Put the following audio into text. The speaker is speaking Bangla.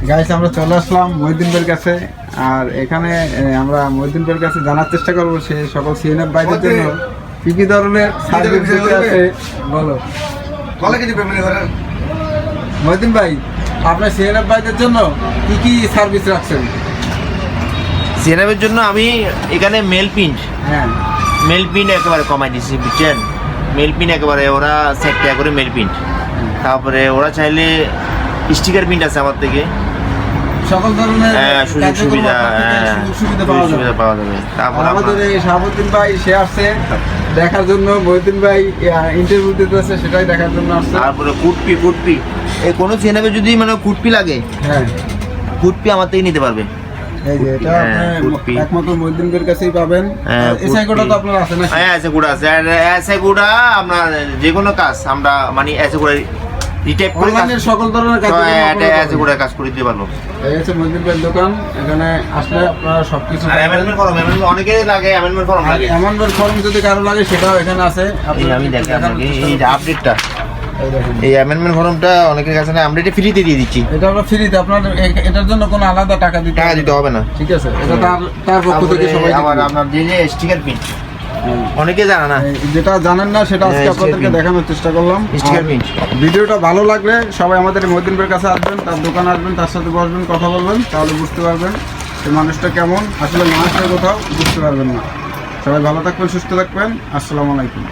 গাইস আমরা চলে আসলাম মহিউদ্দিন ভাইয়ের কাছে। আর এখানে আমরা মহিউদ্দিন ভাইয়ের কাছে জানার চেষ্টা করবো সে সকল সিএনএফ ভাইদের জন্য কি কি ধরনের সার্ভিস দিতে আছে। বলো মহিউদ্দিন ভাই, আপনার সিএনএফ ভাইদের জন্য কি কি সার্ভিস রাখছেন? সিএনএফের জন্য আমি এখানে মেল প্রিন্ট হ্যাঁ, মেল প্রিন্ট একেবারে কমাই দিচ্ছি, বুঝছেন? মেল প্রিন্ট একেবারে ওরা 60 টাকা করে মেল প্রিন্ট। তারপরে ওরা চাইলে স্টিকার প্রিন্ট আছে আমার থেকে, সকল ধরনের সুযোগ সুবিধা পাওয়া যাবে। তারপর আমাদের এই শাহাবুদ্দিন ভাই সে আসছে দেখার জন্য, মহিউদ্দিন ভাই ইন্টারভিউ দিতে আছে সেটাই দেখার জন্য আসছে। তারপরে কুটপি এই কোনো সিএনএফে যদি মানে কুটপি লাগে, হ্যাঁ কুটপি আমার থেকে নিতে পারবে। এই যে এটা আপনি একমাত্র মহিউদ্দিন ভাইয়ের কাছেই পাবেন। এসআই কোডটা তো আপনার আছে না? হ্যাঁ, এসআই কোড আছে। আর এসআই কোড আমরা যে কোনো কাজ আমরা মানে এসআই কোড রিটাইপ করে অনলাইনের সকল ধরনের কাজ এসআই কোড কাজ করে দিতে পারবো। এই হচ্ছে মহিউদ্দিন ভাইয়ের দোকান। এখানে আসলে আপনারা সবকিছু অ্যামেন্ডমেন্ট ফর্ম অনেকে লাগে, অ্যামেন্ডমেন্ট ফর্ম লাগে। অ্যামেন্ডমেন্ট ফর্ম যদি কারো লাগে সেটাও এখানে আছে। আমি দেখি আপনাকে এই আপডেটটা, এই অ্যামেন্ডমেন্ট ফর্মটা অনেকের কাছে না, আমরা এটা ফ্রিতে দিয়ে দিচ্ছি। এটা আমরা ফ্রিতে, আপনার এটার জন্য কোনো আলাদা টাকা দিতে হবে না। ঠিক আছে, এটা তার পক্ষ থেকে সবাই। আবার আপনার যে স্টিকার প্রিন্ট অনেকে জানে না, যেটা জানেন না সেটা আজকে আপনাদেরকে দেখানোর চেষ্টা করলাম। স্টিকার প্রিন্ট ভিডিওটা ভালো লাগলে সবাই আমাদের মহিউদ্দিন ভাইয়ের কাছে আসবেন, তার দোকানে আসবেন, তার সাথে বসবেন, কথা বলবেন, তাহলে বুঝতে পারবেন এই মানুষটা কেমন। আসলে না আসলে কোথাও বুঝতে পারবেন না। সবাই ভালো থাকবেন, সুস্থ থাকবেন। আসসালামু আলাইকুম।